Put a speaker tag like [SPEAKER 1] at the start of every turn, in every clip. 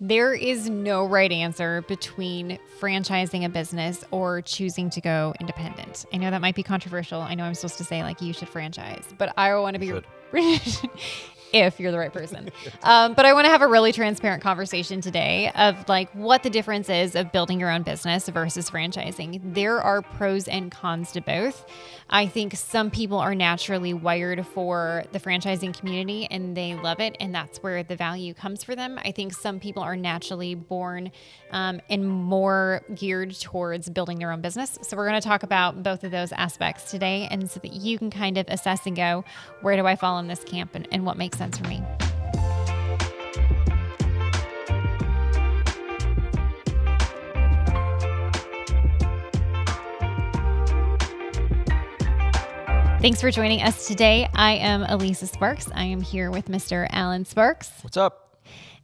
[SPEAKER 1] There is no right answer between franchising a business or choosing to go independent. I know that might be controversial. I know I'm supposed to say like you should franchise, but I want to be if you're the right person. But I want to have a really transparent conversation today of like what the difference is of building your own business versus franchising. There are pros and cons to both. I think some people are naturally wired for the franchising community and they love it, and that's where the value comes for them. I think some people are naturally born and more geared towards building their own business. So we're going to talk about both of those aspects today, and so that you can kind of assess and go, where do I fall in this camp and what makes sense for me? Thanks for joining us today. I am Alisa Sparks. I am here with Mr. Allen Sparks.
[SPEAKER 2] What's up?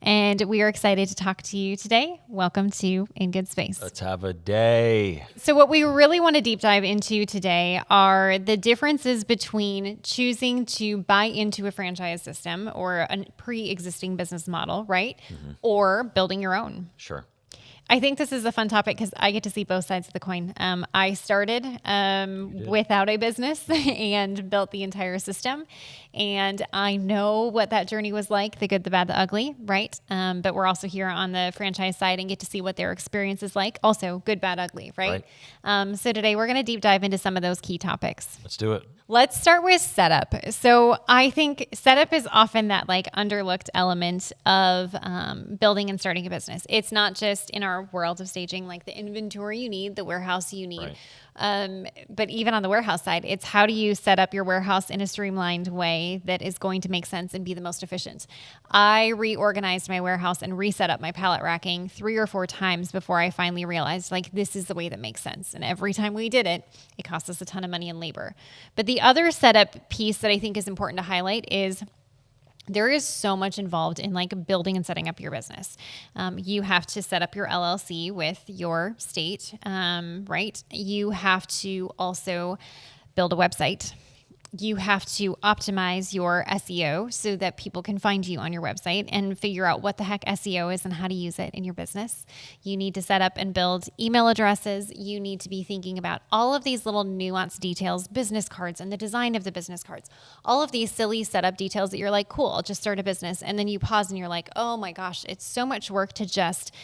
[SPEAKER 1] And we are excited to talk to you today. Welcome to In Good Space.
[SPEAKER 2] Let's have a day.
[SPEAKER 1] So what we really want to deep dive into today are the differences between choosing to buy into a franchise system or a pre-existing business model, right? Mm-hmm. Or building your own.
[SPEAKER 2] Sure.
[SPEAKER 1] I think this is a fun topic because I get to see both sides of the coin. I started without a business and built the entire system. And I know what that journey was like, the good, the bad, the ugly, right? But we're also here on the franchise side and get to see what their experience is like. Also, good, bad, ugly, right? So today we're going to deep dive into some of those key topics.
[SPEAKER 2] Let's do it.
[SPEAKER 1] Let's start with setup. So I think setup is often that like underlooked element of building and starting a business. It's not just in our world of staging, like the inventory you need, the warehouse you need. Right. But even on the warehouse side, it's how do you set up your warehouse in a streamlined way that is going to make sense and be the most efficient. I reorganized my warehouse and reset up my pallet racking 3 or 4 times before I finally realized like this is the way that makes sense. And every time we did it, it cost us a ton of money and labor. But the other setup piece that I think is important to highlight is there is so much involved in like building and setting up your business. You have to set up your LLC with your state, right? You have to also build a website. You have to optimize your SEO so that people can find you on your website and figure out what the heck SEO is and how to use it in your business. You need to set up and build email addresses. You need to be thinking about all of these little nuanced details, business cards and the design of the business cards, all of these silly setup details that you're like, cool, I'll just start a business. And then you pause and you're like, oh my gosh, it's so much work to just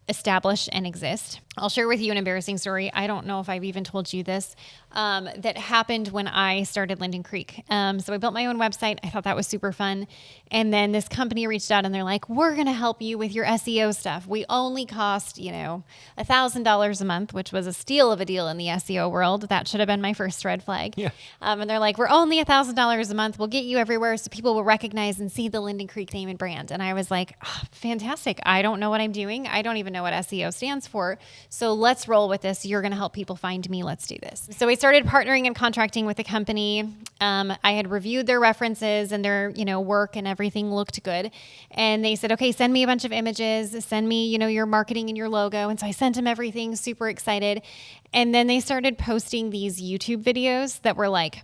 [SPEAKER 1] establish and exist. I'll share with you an embarrassing story. I don't know if I've even told you this, that happened when I started Linden Creek. So I built my own website. I thought that was super fun. And then this company reached out and they're like, we're going to help you with your SEO stuff. We only cost, $1,000 a month, which was a steal of a deal in the SEO world. That should have been my first red flag. Yeah. And they're like, we're only $1,000 a month. We'll get you everywhere so people will recognize and see the Linden Creek name and brand. And I was like, oh, fantastic. I don't know what I'm doing. I don't even know what SEO stands for. So let's roll with this. You're going to help people find me. Let's do this. So I started partnering and contracting with a company. I had reviewed their references and their, work and everything looked good. And they said, okay, send me a bunch of images, send me, your marketing and your logo. And so I sent them everything, super excited. And then they started posting these YouTube videos that were like,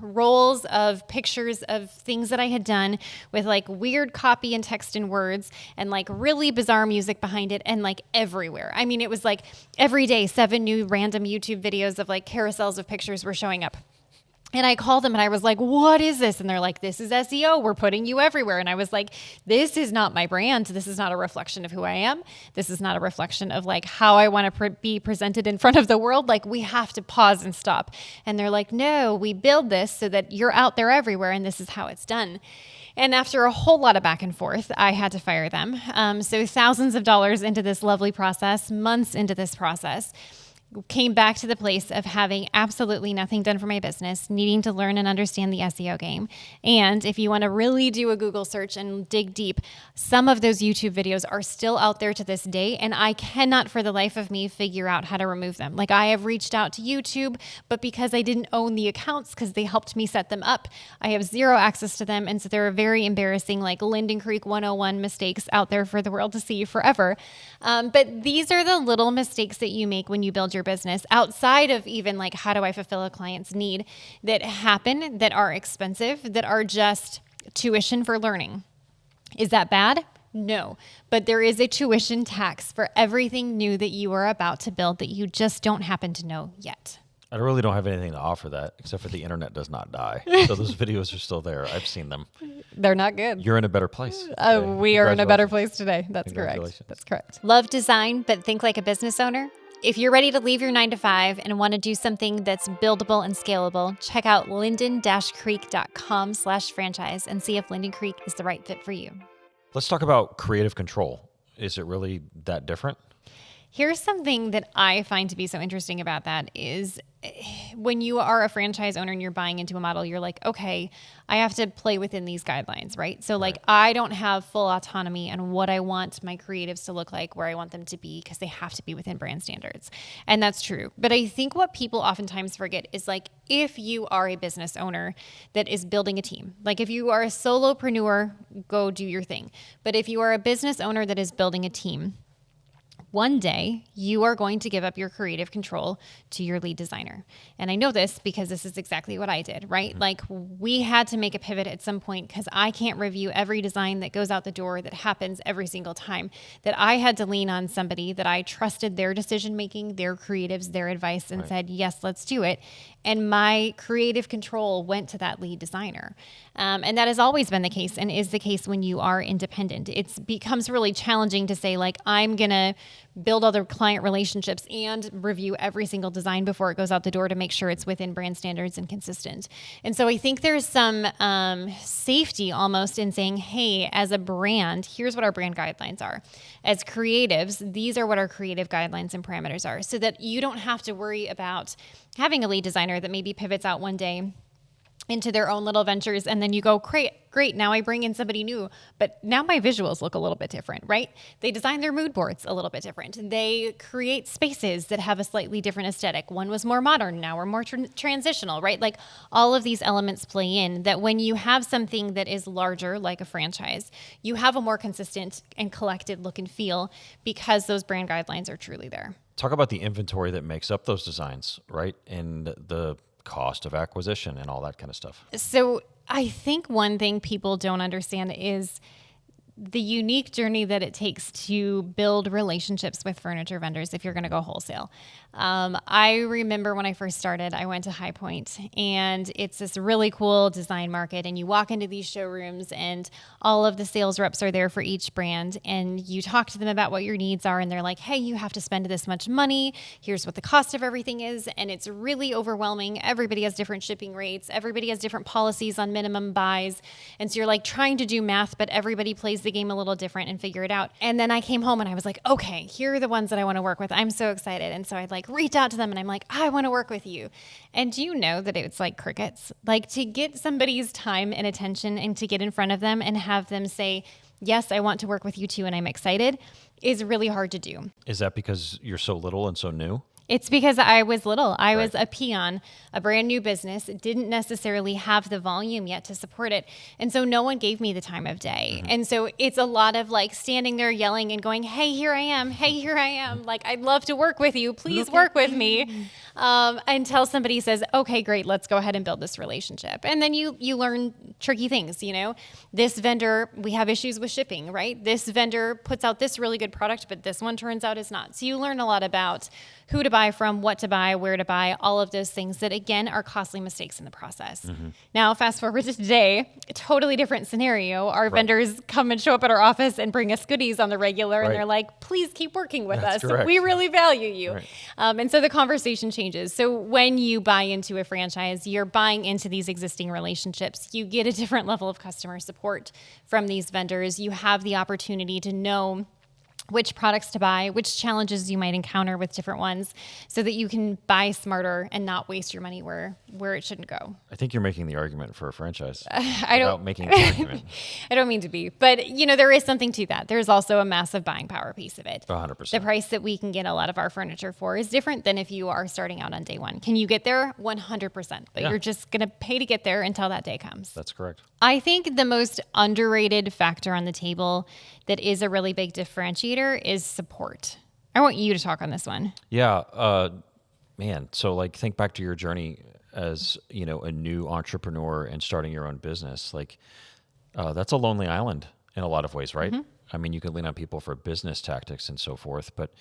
[SPEAKER 1] rolls of pictures of things that I had done with like weird copy and text and words and like really bizarre music behind it and like everywhere. I mean, it was like every day, 7 new random YouTube videos of like carousels of pictures were showing up. And I called them and I was like, what is this? And they're like, this is SEO. We're putting you everywhere. And I was like, this is not my brand. This is not a reflection of who I am. This is not a reflection of like how I want to be presented in front of the world. Like we have to pause and stop. And they're like, no, we build this so that you're out there everywhere. And this is how it's done. And after a whole lot of back and forth, I had to fire them. So thousands of dollars into this lovely process, months into this process, came back to the place of having absolutely nothing done for my business, needing to learn and understand the SEO game. And if you want to really do a Google search and dig deep, some of those YouTube videos are still out there to this day, and I cannot for the life of me figure out how to remove them. Like I have reached out to YouTube, but because I didn't own the accounts because they helped me set them up, I have zero access to them. And so there are very embarrassing like Linden Creek 101 mistakes out there for the world to see forever. But these are the little mistakes that you make when you build your business outside of even like, how do I fulfill a client's need, that happen, that are expensive, that are just tuition for learning. Is that bad? No, but there is a tuition tax for everything new that you are about to build that you just don't happen to know yet.
[SPEAKER 2] I really don't have anything to offer that, except for the internet does not die. So those videos are still there. I've seen them.
[SPEAKER 1] They're not good.
[SPEAKER 2] You're in a better place.
[SPEAKER 1] We are in a better place today. That's correct. That's correct. Love design, but think like a business owner? If you're ready to leave your 9-to-5 and want to do something that's buildable and scalable, check out linden-creek.com/franchise and see if Linden Creek is the right fit for you.
[SPEAKER 2] Let's talk about creative control. Is it really that different?
[SPEAKER 1] Here's something that I find to be so interesting about that is when you are a franchise owner and you're buying into a model, you're like, okay, I have to play within these guidelines, right? So like, I don't have full autonomy on what I want my creatives to look like, where I want them to be, because they have to be within brand standards. And that's true. But I think what people oftentimes forget is like, if you are a business owner that is building a team, like if you are a solopreneur, go do your thing. But if you are a business owner that is building a team, one day you are going to give up your creative control to your lead designer. And I know this because this is exactly what I did, right? Mm-hmm. Like we had to make a pivot at some point because I can't review every design that goes out the door that happens every single time, that I had to lean on somebody that I trusted their decision-making, their creatives, their advice, and said, yes, let's do it. And my creative control went to that lead designer. And that has always been the case and is the case when you are independent. It becomes really challenging to say, like, I'm going to build other client relationships and review every single design before it goes out the door to make sure it's within brand standards and consistent. And so I think there's some safety almost in saying, hey, as a brand, here's what our brand guidelines are. As creatives, these are what our creative guidelines and parameters are, so that you don't have to worry about having a lead designer that maybe pivots out one day into their own little ventures, and then you go, great, now I bring in somebody new, but now my visuals look a little bit different, right? They design their mood boards a little bit different. They create spaces that have a slightly different aesthetic. One was more modern, now we're more transitional, right? Like all of these elements play in that when you have something that is larger, like a franchise, you have a more consistent and collected look and feel because those brand guidelines are truly there.
[SPEAKER 2] Talk about the inventory that makes up those designs, right? And the cost of acquisition and all that kind of stuff.
[SPEAKER 1] So I think one thing people don't understand is the unique journey that it takes to build relationships with furniture vendors if you're going to go wholesale. I remember when I first started, I went to High Point, and it's this really cool design market, and you walk into these showrooms and all of the sales reps are there for each brand, and you talk to them about what your needs are, and they're like, hey, you have to spend this much money. Here's what the cost of everything is, and it's really overwhelming. Everybody has different shipping rates. Everybody has different policies on minimum buys, and so you're like trying to do math, but everybody plays the game a little different and figure it out. And then I came home and I was like, okay, here are the ones that I want to work with. I'm so excited. And so I'd like reach out to them and I'm like, I want to work with you. And do you know that it's like crickets? Like to get somebody's time and attention and to get in front of them and have them say, yes, I want to work with you too, and I'm excited, is really hard to do.
[SPEAKER 2] Is that because you're so little and so new?
[SPEAKER 1] It's because I was little. I was a peon, a brand new business. It didn't necessarily have the volume yet to support it. And so no one gave me the time of day. Mm-hmm. And so it's a lot of like standing there yelling and going, hey, here I am. Hey, here I am. Like, I'd love to work with you. Please work with me. Until somebody says, okay, great, let's go ahead and build this relationship. And then you learn tricky things, you know. This vendor, we have issues with shipping, right? This vendor puts out this really good product, but this one turns out is not. So you learn a lot about who to buy from, what to buy, where to buy, all of those things that, again, are costly mistakes in the process. Mm-hmm. Now, fast forward to today, a totally different scenario. Our vendors come and show up at our office and bring us goodies on the regular, and they're like, please keep working with us.
[SPEAKER 2] Correct.
[SPEAKER 1] We really value you. And so the conversation changes. So when you buy into a franchise, you're buying into these existing relationships. You get a different level of customer support from these vendors. You have the opportunity to know which products to buy, which challenges you might encounter with different ones, so that you can buy smarter and not waste your money where it shouldn't go.
[SPEAKER 2] I think you're making the argument for a franchise.
[SPEAKER 1] I don't
[SPEAKER 2] making the argument.
[SPEAKER 1] I don't mean to be, but you know, there is something to that. There's also a massive buying power piece of it.
[SPEAKER 2] 100%.
[SPEAKER 1] The price that we can get a lot of our furniture for is different than if you are starting out on day one. Can you get there? 100%, but you're just going to pay to get there until that day comes.
[SPEAKER 2] That's correct.
[SPEAKER 1] I think the most underrated factor on the table that is a really big differentiator is support. I want you to talk on this one.
[SPEAKER 2] Yeah, man. So like think back to your journey as, you know, a new entrepreneur and starting your own business. Like that's a lonely island in a lot of ways, right? Mm-hmm. I mean, you can lean on people for business tactics and so forth, but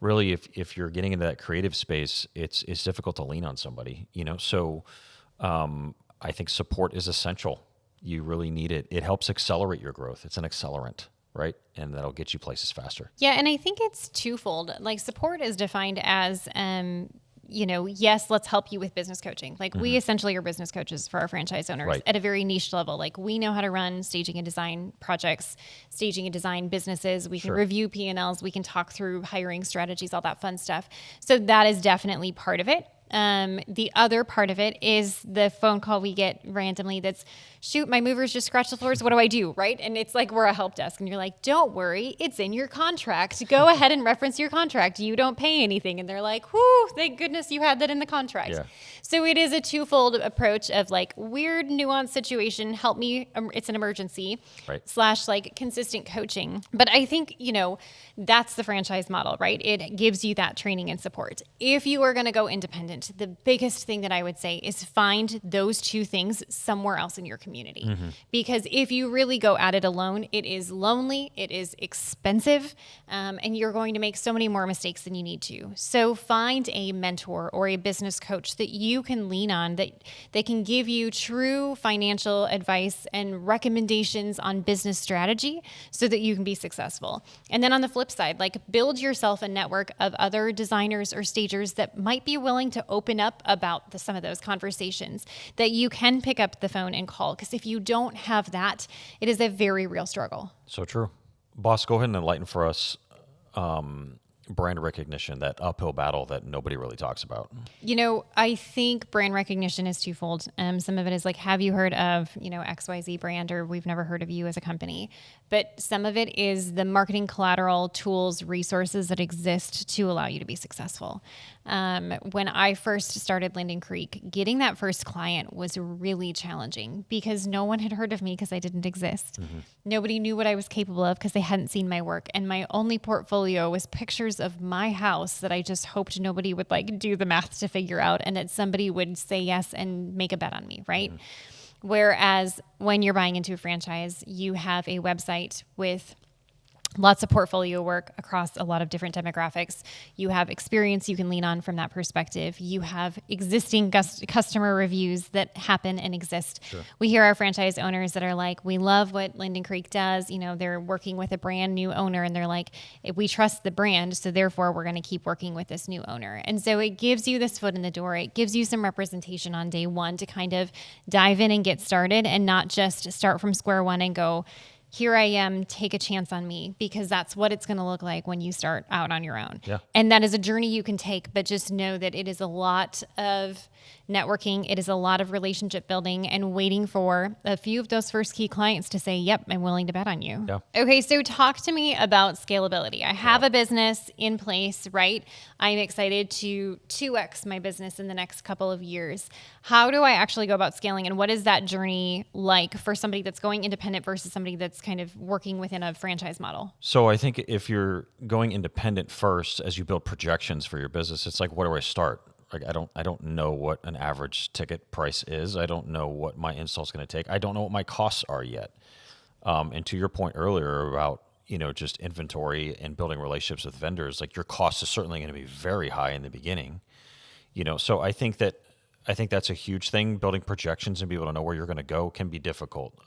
[SPEAKER 2] really, if you're getting into that creative space, it's difficult to lean on somebody, So I think support is essential. You really need it. It helps accelerate your growth. It's an accelerant, right? And that'll get you places faster.
[SPEAKER 1] Yeah, and I think it's twofold. Like support is defined as yes, let's help you with business coaching. Like we essentially are business coaches for our franchise owners
[SPEAKER 2] Right.
[SPEAKER 1] at a very niche level. Like we know how to run staging and design projects, staging and design businesses. We can review P&Ls. We can talk through hiring strategies, all that fun stuff. So that is definitely part of it. The other part of it is the phone call we get randomly that's, shoot, my movers just scratched the floors. What do I do? Right. And it's like, we're a help desk and you're like, don't worry. It's in your contract. Go ahead and reference your contract. You don't pay anything. And they're like, whoo, thank goodness you had that in the contract.
[SPEAKER 2] Yeah.
[SPEAKER 1] So it is a twofold approach of like weird nuanced situation. Help me. It's an emergency
[SPEAKER 2] Right.
[SPEAKER 1] / like consistent coaching. But I think, that's the franchise model, right? It gives you that training and support. If you are going to go independent, the biggest thing that I would say is find those two things somewhere else in your community. Because if you really go at it alone, it is lonely, it is expensive, and you're going to make so many more mistakes than you need to. So find a mentor or a business coach that you can lean on, that they can give you true financial advice and recommendations on business strategy so that you can be successful. And then on the flip side, like build yourself a network of other designers or stagers that might be willing to open up about some of those conversations that you can pick up the phone and call. Because if you don't have that, it is a very real struggle.
[SPEAKER 2] So true. Boss, go ahead and enlighten for us brand recognition, that uphill battle that nobody really talks about.
[SPEAKER 1] I think brand recognition is twofold. Some of it is like, have you heard of, XYZ brand, or we've never heard of you as a company. But some of it is the marketing collateral, tools, resources that exist to allow you to be successful. When I first started Linden Creek, getting that first client was really challenging because no one had heard of me because I didn't exist. Nobody knew what I was capable of because they hadn't seen my work. And my only portfolio was pictures of my house that I just hoped nobody would do the math to figure out, and that somebody would say yes and make a bet on me, right? Whereas when you're buying into a franchise, you have a website with lots of portfolio work across a lot of different demographics. You have experience you can lean on from that perspective. You have existing customer reviews that happen and exist.
[SPEAKER 2] Sure.
[SPEAKER 1] We hear our franchise owners that are like, we love what Linden Creek does. They're working with a brand new owner and they're like, we trust the brand, so therefore we're going to keep working with this new owner. And so it gives you this foot in the door. It gives you some representation on day one to kind of dive in and get started and not just start from square one and go, here I am, take a chance on me, because that's what it's going to look like when you start out on your own.
[SPEAKER 2] Yeah.
[SPEAKER 1] And that is a journey you can take, but just know that it is a lot of networking. It is a lot of relationship building and waiting for a few of those first key clients to say, yep, I'm willing to bet on you.
[SPEAKER 2] Yeah.
[SPEAKER 1] Okay, so talk to me about scalability. I have a business in place, right? I'm excited to 2x my business in the next couple of years. How do I actually go about scaling, and what is that journey like for somebody that's going independent versus somebody that's kind of working within a franchise model?
[SPEAKER 2] So I think if you're going independent first, as you build projections for your business, it's like, where do I start? Like, I don't know what an average ticket price is. I don't know what my install is going to take. I don't know what my costs are yet. And to your point earlier about, just inventory and building relationships with vendors, like your cost is certainly going to be very high in the beginning. So I think that's a huge thing. Building projections and be able to know where you're going to go can be difficult.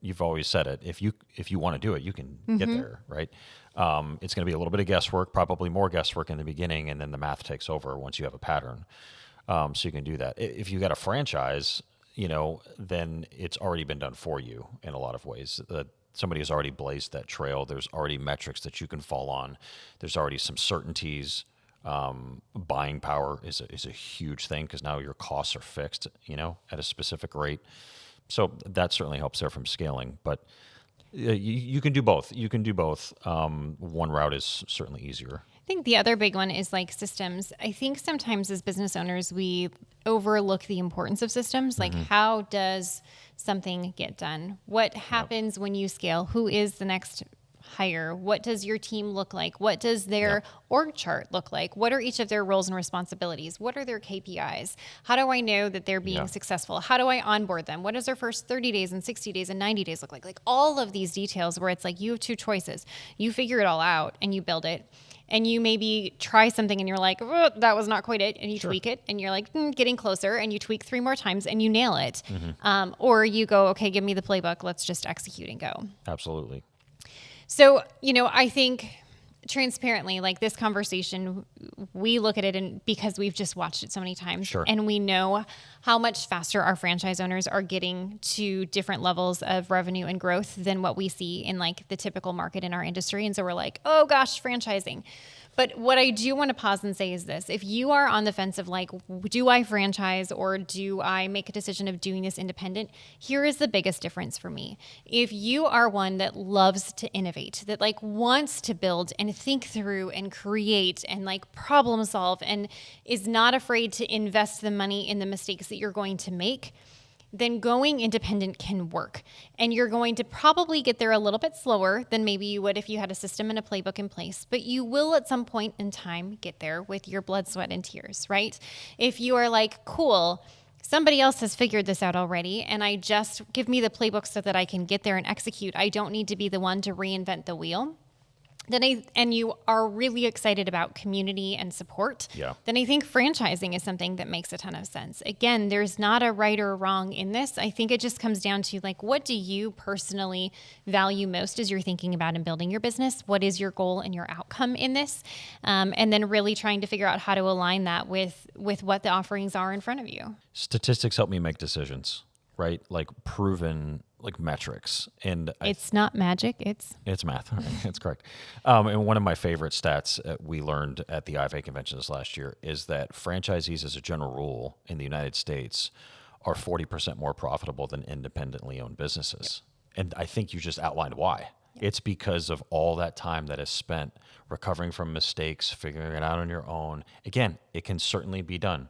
[SPEAKER 2] You've always said it. If you want to do it, you can get there, right? It's going to be a little bit of guesswork, probably more guesswork in the beginning, and then the math takes over once you have a pattern. So you can do that. If you got a franchise, then it's already been done for you in a lot of ways. Somebody has already blazed that trail. There's already metrics that you can fall on. There's already some certainties. Buying power is a huge thing because now your costs are fixed, at a specific rate. So that certainly helps there from scaling. But you can do both. One route is certainly easier.
[SPEAKER 1] I think the other big one is like systems. I think sometimes as business owners, we overlook the importance of systems. Like, how does something get done? What happens when you scale? Who is the next hire? What does your team look like? What does their org chart look like? What are each of their roles and responsibilities? What are their KPIs? How do I know that they're being successful? How do I onboard them? What does their first 30 days and 60 days and 90 days look like? Like all of these details where it's like you have two choices. You figure it all out and you build it. And you maybe try something and you're like, oh, that was not quite it. And you tweak it and you're like, getting closer, and you tweak 3 more times and you nail it. Or you go, okay, give me the playbook. Let's just execute and go.
[SPEAKER 2] Absolutely.
[SPEAKER 1] So, I think transparently, like this conversation, we look at it and because we've just watched it so many times and we know how much faster our franchise owners are getting to different levels of revenue and growth than what we see in like the typical market in our industry. And so we're like, oh gosh, franchising. But what I do want to pause and say is this: if you are on the fence of like, do I franchise or do I make a decision of doing this independent? Here is the biggest difference for me. If you are one that loves to innovate, that like wants to build and think through and create and like problem solve and is not afraid to invest the money in the mistakes that you're going to make, then going independent can work. And you're going to probably get there a little bit slower than maybe you would if you had a system and a playbook in place, but you will at some point in time get there with your blood, sweat, and tears, right? If you are like, cool, somebody else has figured this out already, and I just give me the playbook so that I can get there and execute. I don't need to be the one to reinvent the wheel. And you are really excited about community and support, then I think franchising is something that makes a ton of sense. Again, there's not a right or wrong in this. I think it just comes down to like, what do you personally value most as you're thinking about and building your business? What is your goal and your outcome in this? And then really trying to figure out how to align that with what the offerings are in front of you.
[SPEAKER 2] Statistics help me make decisions, right? Like proven like metrics. And
[SPEAKER 1] it's not magic. It's
[SPEAKER 2] math. That's correct. And one of my favorite stats we learned at the IFA convention this last year is that franchisees as a general rule in the United States are 40% more profitable than independently owned businesses. And I think you just outlined why. It's because of all that time that is spent recovering from mistakes, figuring it out on your own. Again, it can certainly be done,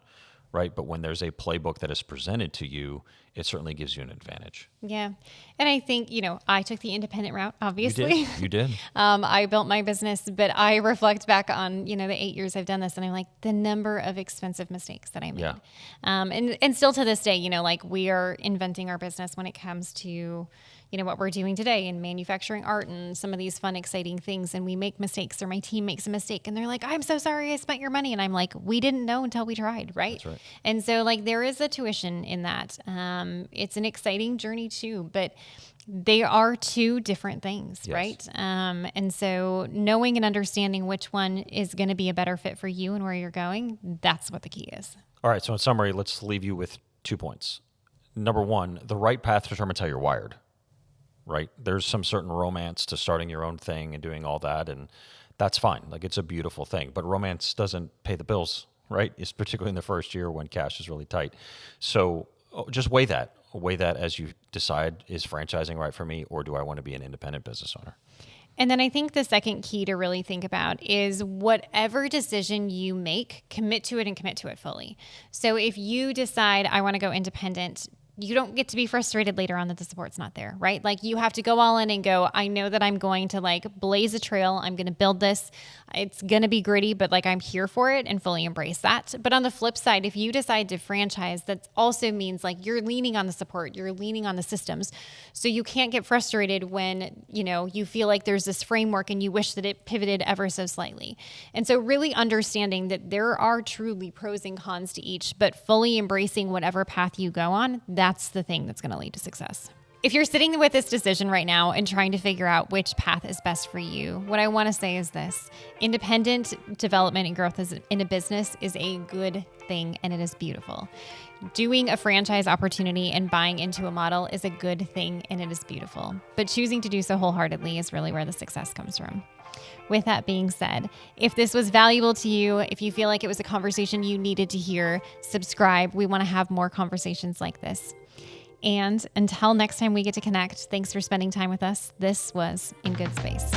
[SPEAKER 2] right? But when there's a playbook that is presented to you, it certainly gives you an advantage.
[SPEAKER 1] Yeah. And I think, I took the independent route, obviously.
[SPEAKER 2] You did.
[SPEAKER 1] I built my business, but I reflect back on, the 8 years I've done this, and I'm like, the number of expensive mistakes that I made.
[SPEAKER 2] Yeah.
[SPEAKER 1] And still to this day, like we are inventing our business when it comes to, what we're doing today in manufacturing art and some of these fun, exciting things. And we make mistakes, or my team makes a mistake and they're like, I'm so sorry I spent your money. And I'm like, we didn't know until we tried. Right.
[SPEAKER 2] That's right.
[SPEAKER 1] And so like there is a tuition in that. It's an exciting journey too, but they are two different things, right? And so knowing and understanding which one is going to be a better fit for you and where you're going, that's what the key is.
[SPEAKER 2] All right. So in summary, let's leave you with 2 points. Number one, the right path determines how you're wired. Right? There's some certain romance to starting your own thing and doing all that, and that's fine. Like it's a beautiful thing, but romance doesn't pay the bills, right? It's particularly in the first year when cash is really tight. So just weigh that as you decide, is franchising right for me, or do I want to be an independent business owner?
[SPEAKER 1] And then I think the second key to really think about is whatever decision you make, commit to it and commit to it fully. So if you decide I want to go independent, you don't get to be frustrated later on that the support's not there, right? Like you have to go all in and go, I know that I'm going to like blaze a trail. I'm going to build this. It's going to be gritty, but like I'm here for it and fully embrace that. But on the flip side, if you decide to franchise, that also means like you're leaning on the support, you're leaning on the systems. So you can't get frustrated when, you feel like there's this framework and you wish that it pivoted ever so slightly. And so really understanding that there are truly pros and cons to each, but fully embracing whatever path you go on, that's the thing that's going to lead to success. If you're sitting with this decision right now and trying to figure out which path is best for you, what I want to say is this: independent development and growth in a business is a good thing, and it is beautiful. Doing a franchise opportunity and buying into a model is a good thing, and it is beautiful. But choosing to do so wholeheartedly is really where the success comes from. With that being said, if this was valuable to you, if you feel like it was a conversation you needed to hear, subscribe. We want to have more conversations like this. And until next time we get to connect, thanks for spending time with us. This was In Good Space.